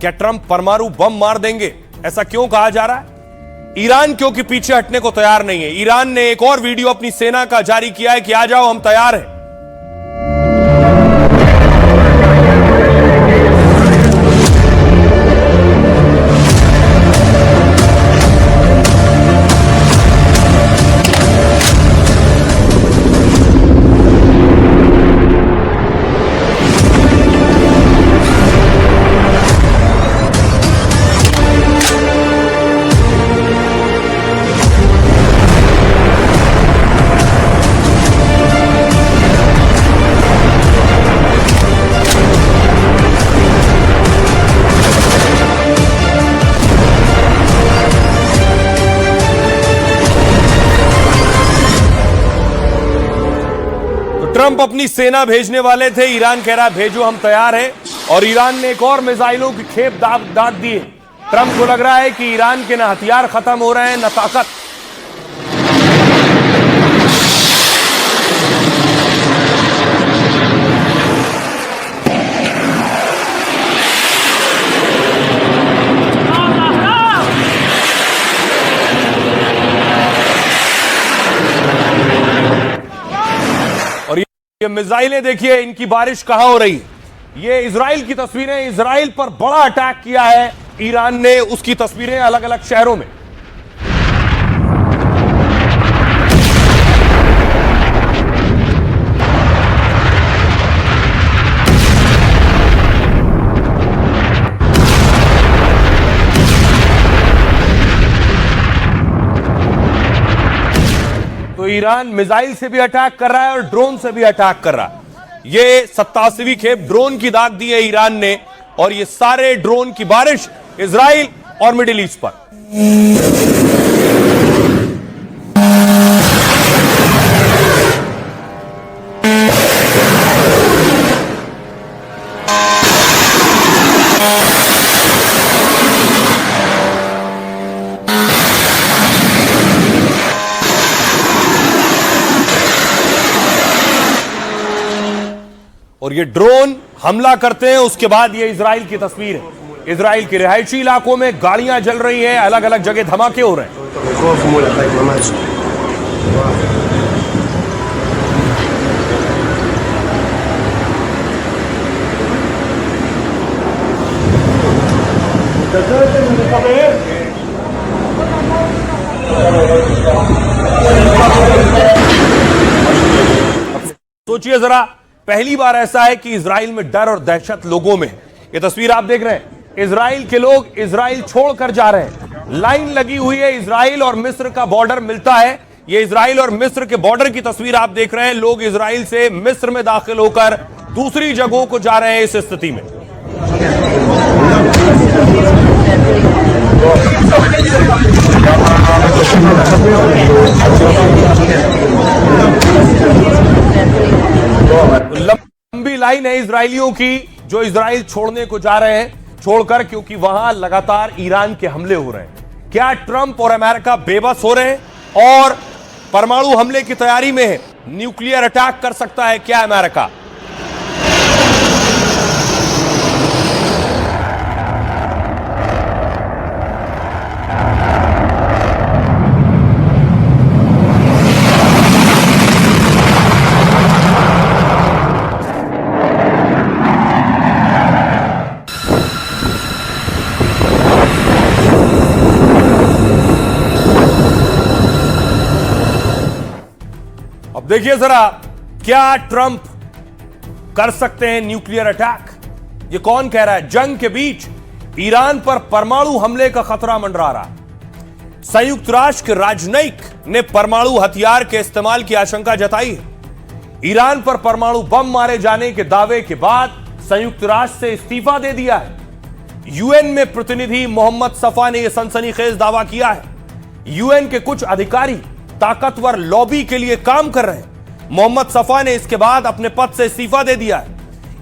क्या ट्रंप परमाणु बम मार देंगे? ऐसा क्यों कहा जा रहा है? ईरान क्योंकि पीछे हटने को तैयार नहीं है। ईरान ने एक और वीडियो अपनी सेना का जारी किया है कि आ जाओ, हम तैयार हैं। ट्रंप अपनी सेना भेजने वाले थे, ईरान कह रहा भेजो, हम तैयार हैं। और ईरान ने एक और मिसाइलों की खेप दाग दी है। ट्रंप को लग रहा है कि ईरान के ना हथियार खत्म हो रहे हैं ना ताकत। ये मिसाइलें देखिए, इनकी बारिश कहां हो रही है। ये इजराइल की तस्वीरें, इजराइल पर बड़ा अटैक किया है ईरान ने, उसकी तस्वीरें अलग अलग शहरों में। तो ईरान मिसाइल से भी अटैक कर रहा है और ड्रोन से भी अटैक कर रहा है। ये 87वीं खेप ड्रोन की दाग दी है ईरान ने, और ये सारे ड्रोन की बारिश इजराइल और मिडिल ईस्ट पर। और ये ड्रोन हमला करते हैं, उसके बाद ये इजराइल की तस्वीर है। इजराइल के रिहायशी इलाकों में गाड़ियां जल रही हैं, अलग अलग जगह धमाके हो रहे हैं। सोचिए जरा, पहली बार ऐसा है कि इजराइल में डर और दहशत लोगों में है। ये तस्वीर आप देख रहे हैं, इजराइल के लोग इजराइल छोड़कर जा रहे हैं। लाइन लगी हुई है, इजराइल और मिस्र का बॉर्डर मिलता है। ये इजराइल और मिस्र के बॉर्डर की तस्वीर आप देख रहे हैं। लोग इजराइल से मिस्र में दाखिल होकर दूसरी जगहों को जा रहे हैं इस स्थिति में। लंबी लाइन है इजरायलियों की जो इजराइल छोड़ने को जा रहे हैं, छोड़कर, क्योंकि वहां लगातार ईरान के हमले हो रहे हैं। क्या ट्रंप और अमेरिका बेबस हो रहे हैं और परमाणु हमले की तैयारी में है? न्यूक्लियर अटैक कर सकता है क्या अमेरिका? अब देखिए जरा, क्या ट्रंप कर सकते हैं न्यूक्लियर अटैक? ये कौन कह रहा है? जंग के बीच ईरान पर परमाणु हमले का खतरा मंडरा रहा है। संयुक्त राष्ट्र के राजनयिक ने परमाणु हथियार के इस्तेमाल की आशंका जताई है। ईरान पर परमाणु बम मारे जाने के दावे के बाद संयुक्त राष्ट्र से इस्तीफा दे दिया है। यूएन में प्रतिनिधि मोहम्मद सफा ने यह सनसनीखेज दावा किया है। यूएन के कुछ अधिकारी ताकतवर लॉबी के लिए काम कर रहे हैं। मोहम्मद सफा ने इसके बाद अपने पद से इस्तीफा दे दिया है।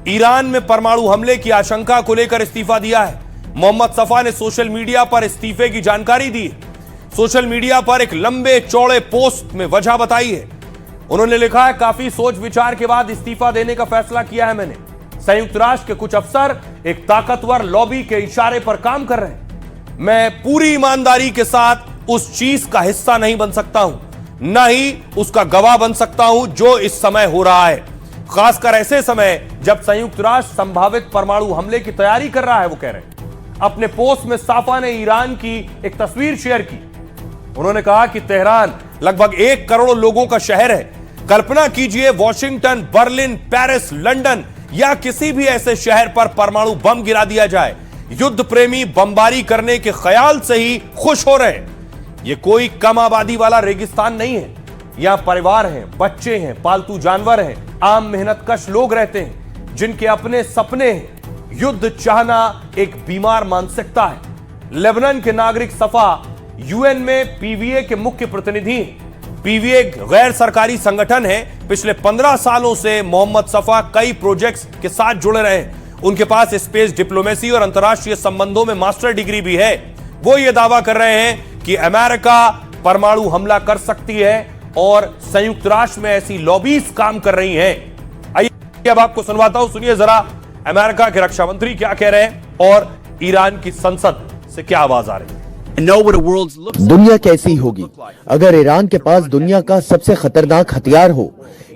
ईरान में परमाणु हमले की आशंका को लेकर इस्तीफा दिया है। मोहम्मद सफा ने सोशल मीडिया पर इस्तीफे की जानकारी दी है। सोशल मीडिया पर एक लंबे चौड़े पोस्ट में वजह बताई है। उन्होंने लिखा है, काफी सोच विचार के बाद इस्तीफा देने का फैसला किया है मैंने। संयुक्त राष्ट्र के कुछ अफसर एक ताकतवर लॉबी के इशारे पर काम कर रहे हैं। मैं पूरी ईमानदारी के साथ उस चीज का हिस्सा नहीं बन सकता हूं, न ही उसका गवाह बन सकता हूं जो इस समय हो रहा है, खासकर ऐसे समय जब संयुक्त राष्ट्र संभावित परमाणु हमले की तैयारी कर रहा है। वो कह रहे हैं। अपने पोस्ट में साफा ने ईरान की एक तस्वीर शेयर की। उन्होंने कहा कि तेहरान लगभग 1 करोड़ लोगों का शहर है। कल्पना कीजिए वॉशिंगटन, बर्लिन, पेरिस, लंदन या किसी भी ऐसे शहर पर परमाणु बम गिरा दिया जाए, युद्ध प्रेमी बमबारी करने के ख्याल से ही खुश हो रहे हैं। यह कोई कम आबादी वाला रेगिस्तान नहीं है। यहां परिवार हैं, बच्चे हैं, पालतू जानवर हैं, आम मेहनतकश लोग रहते हैं जिनके अपने सपने हैं। युद्ध चाहना एक बीमार मानसिकता है। लेबनान के नागरिक सफा यूएन में पीवीए के मुख्य प्रतिनिधि हैं। पीवीए गैर सरकारी संगठन है। पिछले 15 सालों से मोहम्मद सफा कई प्रोजेक्ट्स के साथ जुड़े रहे हैं। उनके पास स्पेस डिप्लोमेसी और अंतर्राष्ट्रीय संबंधों में मास्टर डिग्री भी है। वो ये दावा कर रहे हैं कि अमेरिका परमाणु हमला कर सकती है और संयुक्त राष्ट्र में ऐसी लॉबीज काम कर रही हैं। आइए अब आपको सुनवाता हूं, सुनिए जरा अमेरिका के रक्षा मंत्री क्या कह रहे हैं और ईरान की संसद से क्या आवाज आ रही है। दुनिया कैसी होगी अगर ईरान के पास दुनिया का सबसे खतरनाक हथियार हो।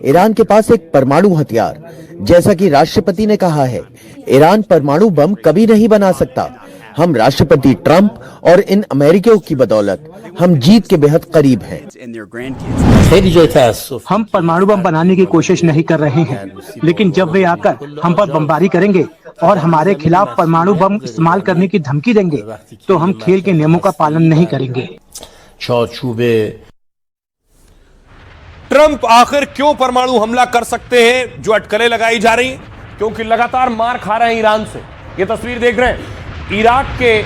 ईरान के पास एक परमाणु हथियार, जैसा कि राष्ट्रपति ने कहा है, ईरान परमाणु बम कभी नहीं बना सकता। हम राष्ट्रपति ट्रंप और इन अमेरिकियों की बदौलत हम जीत के बेहद करीब हैं। हम परमाणु बम बनाने की कोशिश नहीं कर रहे हैं, लेकिन जब वे आकर हम पर बमबारी करेंगे और हमारे खिलाफ परमाणु बम इस्तेमाल करने की धमकी देंगे तो हम खेल के नियमों का पालन नहीं करेंगे। ट्रंप आखिर क्यों परमाणु हमला कर सकते हैं, जो अटकलें लगाई जा रही हैं? क्योंकि लगातार मार खा रहे हैं ईरान से। ये तस्वीर देख रहे हैं, इराक के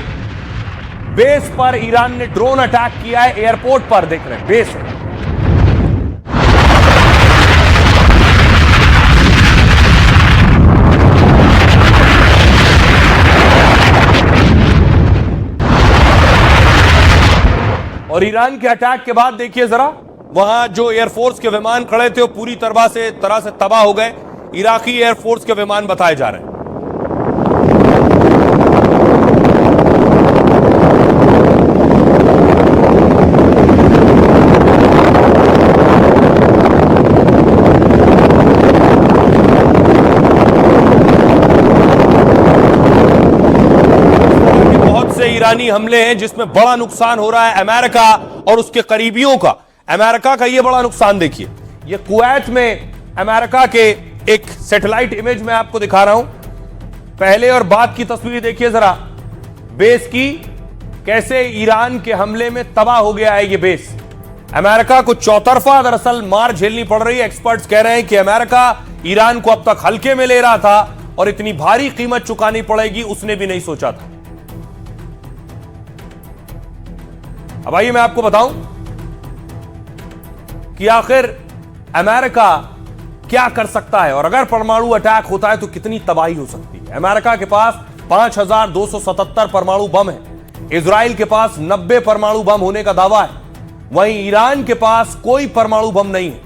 बेस पर ईरान ने ड्रोन अटैक किया है। एयरपोर्ट पर देख रहे हैं, बेस है। और ईरान के अटैक के बाद देखिए जरा, वहां जो एयरफोर्स के विमान खड़े थे वो पूरी तरह से तबाह हो गए। इराकी एयरफोर्स के विमान बताए जा रहे हैं। ईरानी हमले हैं जिसमें बड़ा नुकसान हो रहा है अमेरिका और उसके करीबियों का। अमेरिका का यह बड़ा नुकसान देखिए, यह कुवैत में अमेरिका के एक सैटेलाइट इमेज में आपको दिखा रहा हूं। पहले और बाद की तस्वीर देखिए जरा बेस की, कैसे ईरान के हमले में तबाह हो गया है यह बेस। अमेरिका को चौतरफा दरअसल मार झेलनी पड़ रही है। एक्सपर्ट्स कह रहे हैं कि अमेरिका ईरान को अब तक हल्के में ले रहा था और इतनी भारी कीमत चुकानी पड़ेगी उसने भी नहीं सोचा था। अब आइए मैं आपको बताऊं कि आखिर अमेरिका क्या कर सकता है और अगर परमाणु अटैक होता है तो कितनी तबाही हो सकती है। अमेरिका के पास 5277 परमाणु बम है। इजराइल के पास 90 परमाणु बम होने का दावा है। वहीं ईरान के पास कोई परमाणु बम नहीं है।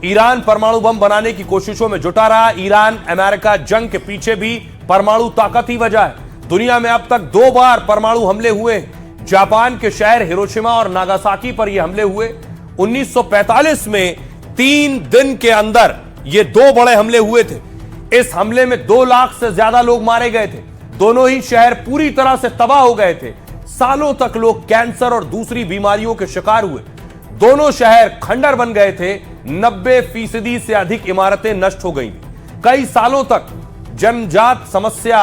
ईरान परमाणु बम बनाने की कोशिशों में जुटा रहा। ईरान अमेरिका जंग के पीछे भी परमाणु ताकत ही वजह है। दुनिया में अब तक 2 बार परमाणु हमले हुए। जापान के शहर हिरोशिमा और नागासाकी पर यह हमले हुए। 1945 में 3 दिन के अंदर ये 2 बड़े हमले हुए थे। इस हमले में 2 लाख से ज्यादा लोग मारे गए थे। दोनों ही शहर पूरी तरह से तबाह हो गए थे। सालों तक लोग कैंसर और दूसरी बीमारियों के शिकार हुए। दोनों शहर खंडर बन गए थे। 90% से अधिक इमारतें नष्ट हो गई। कई सालों तक जन्मजात समस्या,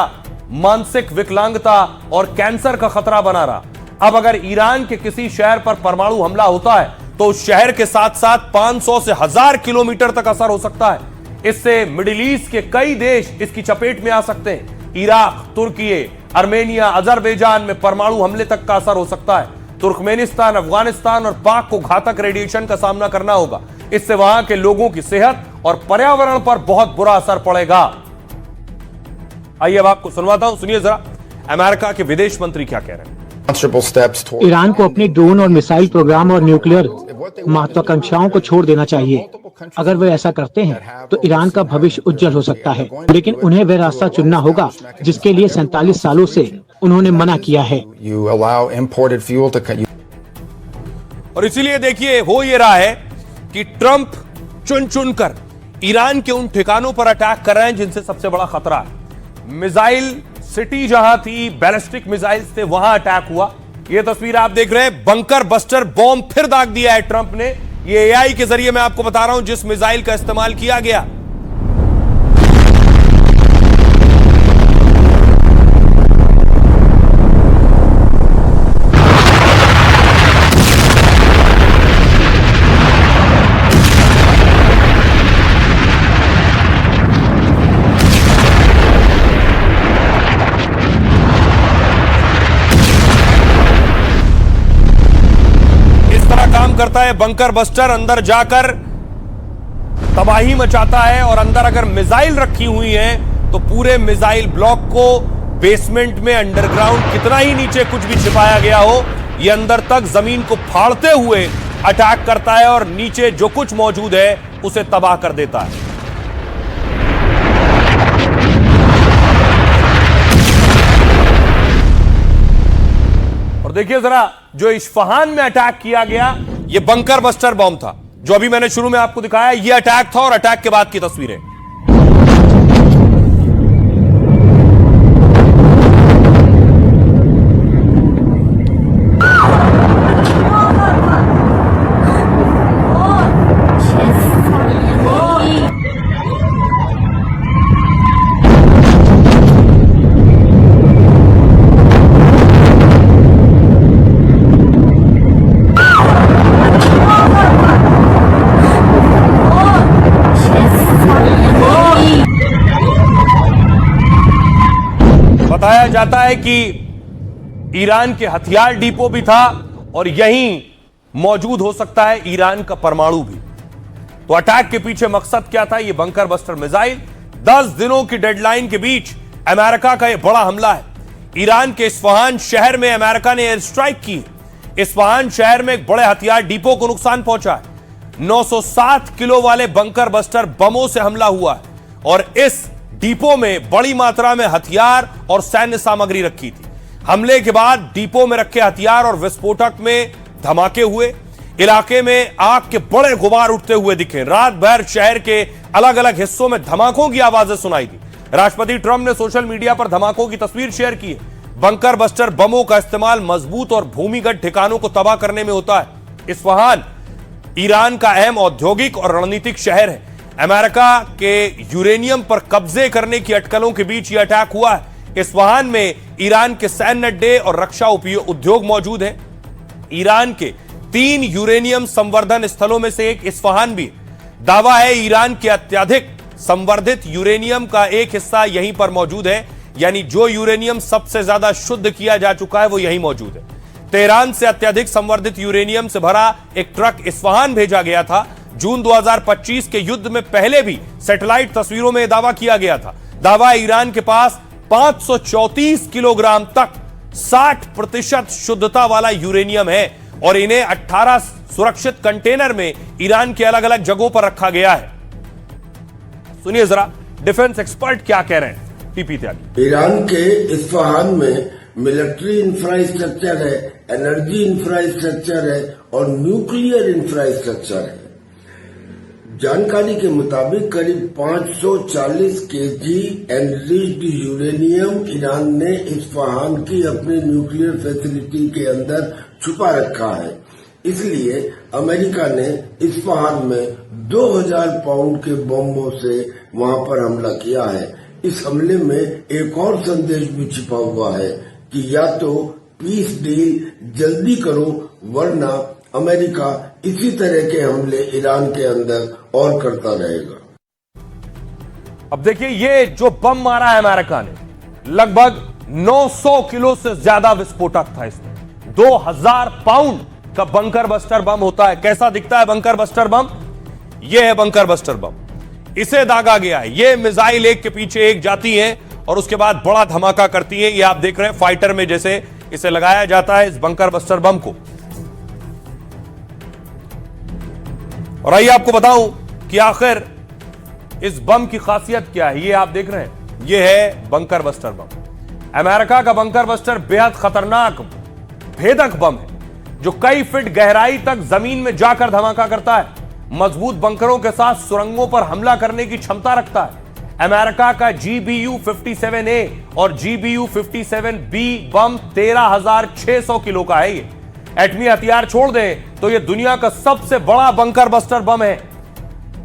मानसिक विकलांगता और कैंसर का खतरा बना रहा। अब अगर ईरान के किसी शहर पर परमाणु हमला होता है तो उस शहर के साथ साथ 500 से 1000 किलोमीटर तक असर हो सकता है। इससे मिडिल ईस्ट के कई देश इसकी चपेट में आ सकते हैं। इराक, तुर्की, आर्मेनिया, अजरबैजान में परमाणु हमले तक का असर हो सकता है। तुर्कमेनिस्तान, अफगानिस्तान और पाक को घातक रेडिएशन का सामना करना होगा। इससे वहां के लोगों की सेहत और पर्यावरण पर बहुत बुरा असर पड़ेगा। आइए अब आपको सुनवाता हूं, सुनिए जरा अमेरिका के विदेश मंत्री क्या कह रहे हैं। ईरान को अपने ड्रोन और मिसाइल प्रोग्राम और न्यूक्लियर महत्वाकांक्षाओं को छोड़ देना चाहिए। अगर वे ऐसा करते हैं तो ईरान का भविष्य उज्जवल हो सकता है, लेकिन उन्हें वह रास्ता चुनना होगा जिसके लिए 47 सालों से उन्होंने मना किया है। और इसीलिए देखिए हो ये रहा है कि ट्रंप चुन चुनकर ईरान के उन ठिकानों पर अटैक कर रहे हैं जिनसे सबसे बड़ा खतरा है। मिसाइल सिटी जहां थी, बैलिस्टिक मिसाइल्स थे, वहां अटैक हुआ। ये तस्वीर आप देख रहे हैं, बंकर बस्टर बॉम्ब फिर दाग दिया है ट्रंप ने। ये एआई के जरिए मैं आपको बता रहा हूं जिस मिसाइल का इस्तेमाल किया गया। करता है बंकर बस्टर, अंदर जाकर तबाही मचाता है और अंदर अगर मिसाइल रखी हुई है तो पूरे मिसाइल ब्लॉक को बेसमेंट में अंडरग्राउंड कितना ही नीचे कुछ भी छिपाया गया हो, यह अंदर तक जमीन को फाड़ते हुए अटैक करता है और नीचे जो कुछ मौजूद है उसे तबाह कर देता है। और देखिए जरा, जो इस्फहान में अटैक किया गया ये बंकर बस्टर बॉम्ब था, जो अभी मैंने शुरू में आपको दिखाया, ये अटैक था और अटैक के बाद की तस्वीरें। बताया जाता है कि ईरान के हथियार डिपो भी था और यहीं मौजूद हो सकता है ईरान का परमाणु भी। तो अटैक के पीछे मकसद क्या था? यह बंकर बस्टर मिसाइल। 10 दिनों की डेडलाइन के बीच अमेरिका का यह बड़ा हमला है। ईरान के इस्फहान शहर में अमेरिका ने एयर स्ट्राइक की। इस्फहान शहर में एक बड़े हथियार डिपो को नुकसान पहुंचा है। 907 किलो वाले बंकर बस्टर बमों से हमला हुआ है और इस डिपो में बड़ी मात्रा में हथियार और सैन्य सामग्री रखी थी। हमले के बाद डिपो में रखे हथियार और विस्फोटक में धमाके हुए। इलाके में आग के बड़े गुबार उठते हुए दिखे। रात भर शहर के अलग अलग हिस्सों में धमाकों की आवाजें सुनाई दी। राष्ट्रपति ट्रंप ने सोशल मीडिया पर धमाकों की तस्वीर शेयर की है। बंकर बस्टर बमों का इस्तेमाल मजबूत और भूमिगत ठिकानों को तबाह करने में होता है। इस्फहान ईरान का अहम औद्योगिक और रणनीतिक शहर है। अमेरिका के यूरेनियम पर कब्जे करने की अटकलों के बीच यह अटैक हुआ है। इस्फहान में ईरान के सैन्य अड्डे और रक्षा उद्योग मौजूद हैं। ईरान के 3 यूरेनियम संवर्धन स्थलों में से एक इस्फहान भी है। दावा है ईरान के अत्यधिक संवर्धित यूरेनियम का एक हिस्सा यहीं पर मौजूद है, यानी जो यूरेनियम सबसे ज्यादा शुद्ध किया जा चुका है वो यहीं मौजूद है। तेहरान से अत्यधिक संवर्धित यूरेनियम से भरा एक ट्रक इस्फहान भेजा गया था। जून 2025 के युद्ध में पहले भी सैटेलाइट तस्वीरों में दावा किया गया था। दावा ईरान के पास 534 किलोग्राम तक 60% शुद्धता वाला यूरेनियम है और इन्हें 18 सुरक्षित कंटेनर में ईरान के अलग अलग जगहों पर रखा गया है। सुनिए जरा डिफेंस एक्सपर्ट क्या कह रहे हैं। टीपी त्यागी। ईरान के इस्फहान में मिलिट्री इंफ्रास्ट्रक्चर है, एनर्जी इंफ्रास्ट्रक्चर है और न्यूक्लियर इंफ्रास्ट्रक्चर है। जानकारी के मुताबिक करीब 540 केजी एनरिच्ड यूरेनियम ईरान ने इस्फहान की अपनी न्यूक्लियर फैसिलिटी के अंदर छुपा रखा है। इसलिए अमेरिका ने इस्फहान में 2000 पाउंड के बमों से वहां पर हमला किया है। इस हमले में एक और संदेश भी छिपा हुआ है कि या तो पीस डील जल्दी करो वरना अमेरिका इसी तरह के हमले ईरान के अंदर और करता रहेगा। अब देखिए ये जो बम मारा है अमेरिका ने, लगभग 900 किलो से ज्यादा विस्फोटक था इसमें। 2000 पाउंड का बंकर बस्टर बम होता है। कैसा दिखता है बंकर बस्टर बम? यह है बंकर बस्टर बम। इसे दागा गया है। ये मिसाइल एक के पीछे एक जाती है और उसके बाद बड़ा धमाका करती है। ये आप देख रहे हैं फाइटर में जैसे इसे लगाया जाता है इस बंकर बस्टर बम को। और आइए आपको बताऊं कि आखिर इस बम की खासियत क्या है। ये आप देख रहे हैं, ये है बंकर बस्टर बम। अमेरिका का बंकर बस्टर बेहद खतरनाक भेदक बम है जो कई फीट गहराई तक जमीन में जाकर धमाका करता है। मजबूत बंकरों के साथ सुरंगों पर हमला करने की क्षमता रखता है। अमेरिका का GBU-57A और GBU-57B बम 13,600 किलो का है। ये एटमी हथियार छोड़ दें तो यह दुनिया का सबसे बड़ा बंकर बस्टर बम है।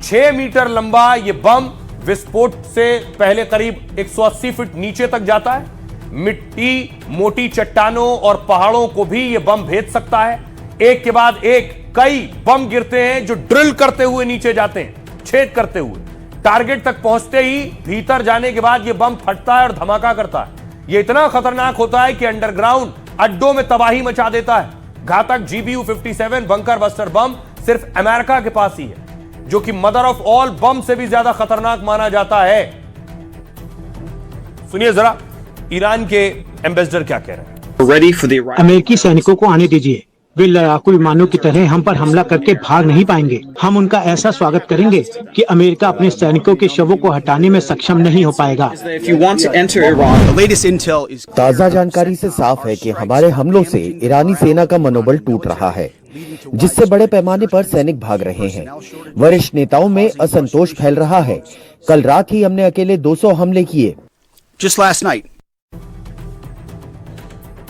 6 मीटर लंबा यह बम विस्फोट से पहले करीब 180 फीट नीचे तक जाता है। मिट्टी, मोटी चट्टानों और पहाड़ों को भी यह बम भेद सकता है। एक के बाद एक कई बम गिरते हैं जो ड्रिल करते हुए नीचे जाते हैं, छेद करते हुए टारगेट तक पहुंचते ही भीतर जाने के बाद यह बम फटता है और धमाका करता है। यह इतना खतरनाक होता है कि अंडरग्राउंड अड्डों में तबाही मचा देता है। घातक GBU-57 बंकर बस्टर बम सिर्फ अमेरिका के पास ही है, जो कि मदर ऑफ ऑल बम से भी ज्यादा खतरनाक माना जाता है। सुनिए जरा ईरान के एम्बेसडर क्या कह रहे हैं। अमेरिकी सैनिकों को आने दीजिए। वे लड़ाकू विमानों की तरह हम पर हमला करके भाग नहीं पाएंगे। हम उनका ऐसा स्वागत करेंगे कि अमेरिका अपने सैनिकों के शवों को हटाने में सक्षम नहीं हो पाएगा। ताज़ा जानकारी से साफ है कि हमारे हमलों से ईरानी सेना का मनोबल टूट रहा है, जिससे बड़े पैमाने पर सैनिक भाग रहे हैं। वरिष्ठ नेताओं में असंतोष फैल रहा है। कल रात ही हमने अकेले 200 हमले किए।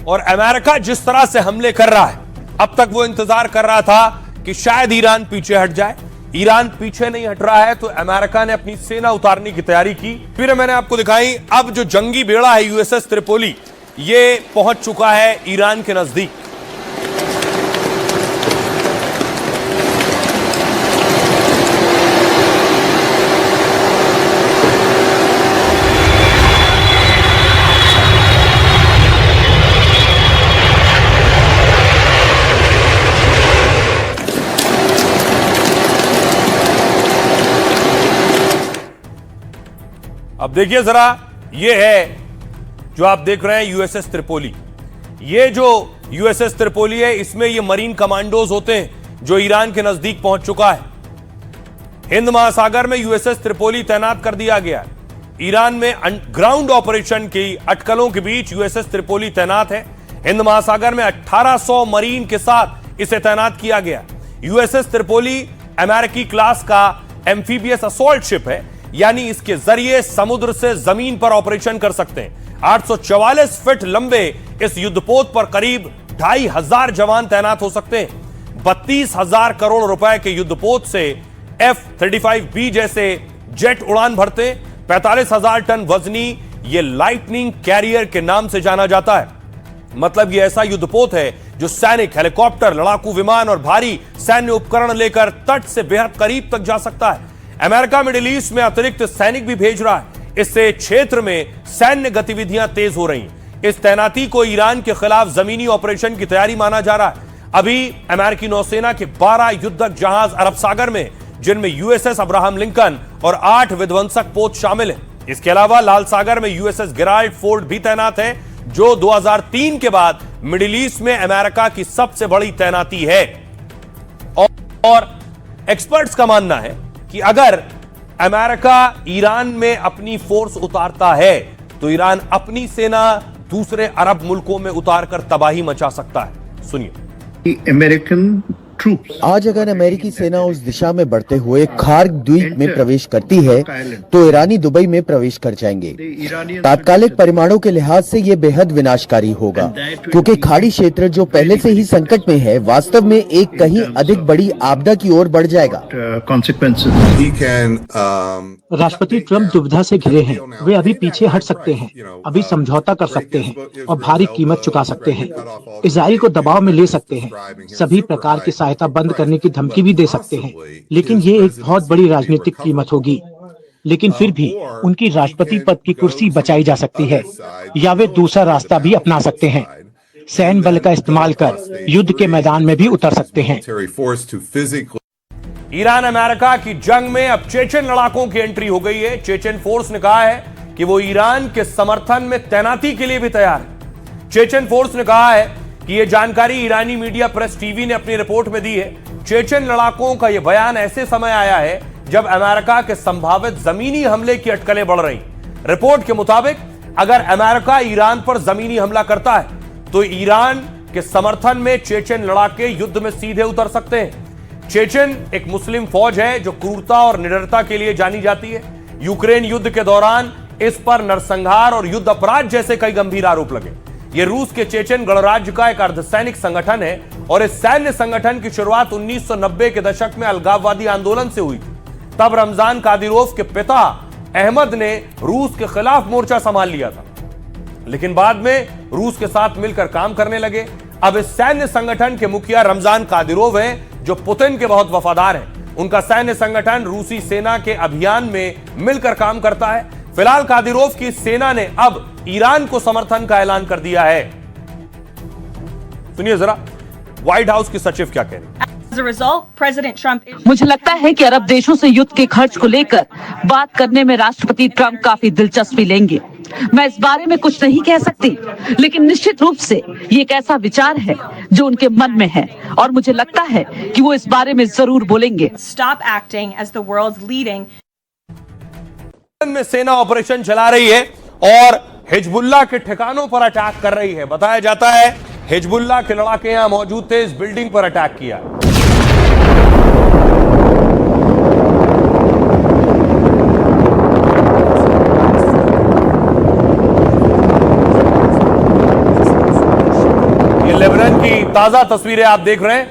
और अमेरिका जिस तरह से हमले कर रहा है, अब तक वो इंतजार कर रहा था कि शायद ईरान पीछे हट जाए। ईरान पीछे नहीं हट रहा है तो अमेरिका ने अपनी सेना उतारने की तैयारी की। फिर मैंने आपको दिखाई, अब जो जंगी बेड़ा है USS त्रिपोली, ये पहुंच चुका है ईरान के नजदीक। अब देखिए जरा, ये है जो आप देख रहे हैं USS त्रिपोली। ये जो USS त्रिपोली है, इसमें ये मरीन कमांडोज होते हैं जो ईरान के नजदीक पहुंच चुका है। हिंद महासागर में USS त्रिपोली तैनात कर दिया गया है। ईरान में ग्राउंड ऑपरेशन की अटकलों के बीच USS त्रिपोली तैनात है। हिंद महासागर में 1800 मरीन के साथ इसे तैनात किया गया। USS त्रिपोली अमेरिकी क्लास का एम्फीबियस असॉल्ट शिप है, यानी इसके जरिए समुद्र से जमीन पर ऑपरेशन कर सकते हैं। 844 फीट लंबे इस युद्धपोत पर करीब 2500 जवान तैनात हो सकते हैं। 32,000 करोड़ रुपए के युद्धपोत से F-35B जैसे जेट उड़ान भरते हैं। 45,000 टन वजनी ये लाइटनिंग कैरियर के नाम से जाना जाता है। मतलब ये ऐसा युद्धपोत है जो सैनिक, हेलीकॉप्टर, लड़ाकू विमान और भारी सैन्य उपकरण लेकर तट से बेहद करीब तक जा सकता है। अमेरिका मिडिल ईस्ट में अतिरिक्त सैनिक भी भेज रहा है। इससे क्षेत्र में सैन्य गतिविधियां तेज हो रही हैं। इस तैनाती को ईरान के खिलाफ जमीनी ऑपरेशन की तैयारी माना जा रहा है। अभी अमेरिकी नौसेना के 12 युद्धक जहाज अरब सागर में, जिनमें USS अब्राहम लिंकन और 8 विध्वंसक पोत शामिल हैं। इसके अलावा लाल सागर में USS गेराल्ड फोर्ड भी तैनात है, जो 2003 के बाद मिडिल ईस्ट में अमेरिका की सबसे बड़ी तैनाती है। और एक्सपर्ट्स का मानना है कि अगर अमेरिका ईरान में अपनी फोर्स उतारता है तो ईरान अपनी सेना दूसरे अरब मुल्कों में उतारकर तबाही मचा सकता है। सुनिए। अमेरिकन आज अगर अमेरिकी सेना उस दिशा में बढ़ते हुए खार्ग द्वीप में प्रवेश करती है तो ईरानी दुबई में प्रवेश कर जाएंगे। तात्कालिक परिमाणों के लिहाज से ये बेहद विनाशकारी होगा, क्योंकि खाड़ी क्षेत्र जो पहले से ही संकट में है, वास्तव में एक कहीं अधिक बड़ी आपदा की ओर बढ़ जाएगा। राष्ट्रपति ट्रंप दुविधा से घिरे हैं। वे अभी पीछे हट सकते हैं, अभी समझौता कर सकते हैं और भारी कीमत चुका सकते हैं। इजराइल को दबाव में ले सकते हैं, सभी प्रकार की सहायता बंद करने की धमकी भी दे सकते हैं। लेकिन ये एक बहुत बड़ी राजनीतिक कीमत होगी। लेकिन फिर भी उनकी राष्ट्रपति पद की कुर्सी बचाई जा सकती है, या वे दूसरा रास्ता भी अपना सकते हैं। सैन्य बल का इस्तेमाल कर युद्ध के मैदान में भी उतर सकते हैं। ईरान अमेरिका की जंग में अब चेचन लड़ाकों की एंट्री हो गई है। चेचन फोर्स ने कहा है कि वो ईरान के समर्थन में तैनाती के लिए भी तैयार है। चेचन फोर्स ने कहा है कि यह जानकारी ईरानी मीडिया प्रेस टीवी ने अपनी रिपोर्ट में दी है। चेचन लड़ाकों का यह बयान ऐसे समय आया है जब अमेरिका के संभावित जमीनी हमले की अटकलें बढ़ रही। रिपोर्ट के मुताबिक अगर अमेरिका ईरान पर जमीनी हमला करता है तो ईरान के समर्थन में चेचन लड़ाके युद्ध में सीधे उतर सकते हैं। चेचन एक मुस्लिम फौज है जो क्रूरता और निडरता के लिए जानी जाती है। यूक्रेन युद्ध के दौरान इस पर नरसंहार और युद्ध अपराध जैसे कई गंभीर आरोप लगे। यह रूस के चेचन गणराज्य का एक अर्धसैनिक संगठन है और इस सैन्य संगठन की शुरुआत 1990 के दशक में अलगाववादी आंदोलन से हुई थी। तब रमजान कादिरोव के पिता अहमद ने रूस के खिलाफ मोर्चा संभाल लिया था, लेकिन बाद में रूस के साथ मिलकर काम करने लगे। अब इस सैन्य संगठन के मुखिया रमजान कादिरोव हैं जो पुतिन के बहुत वफादार हैं। उनका सैन्य संगठन रूसी सेना के अभियान में मिलकर काम करता है। फिलहाल कादिरोव की सेना ने अब ईरान को समर्थन का ऐलान कर दिया है। सुनिए जरा व्हाइट हाउस की सचिव क्या कह रही है। As a result, President Trump is... मुझे लगता है कि अरब देशों से युद्ध के खर्च को लेकर बात करने में राष्ट्रपति ट्रंप काफी दिलचस्पी लेंगे। मैं इस बारे में कुछ नहीं कह सकती, लेकिन निश्चित रूप से ये एक ऐसा विचार है जो उनके मन में है और मुझे लगता है कि वो इस बारे में जरूर बोलेंगे। stop acting as the world's leading में सेना ऑपरेशन चला रही है और हिजबुल्लाह के ठिकानों पर अटैक कर रही है। बताया जाता है हिजबुल्लाह के लड़ाके यहां मौजूद थे, इस बिल्डिंग पर अटैक किया। ये लेबनान की ताजा तस्वीरें आप देख रहे हैं।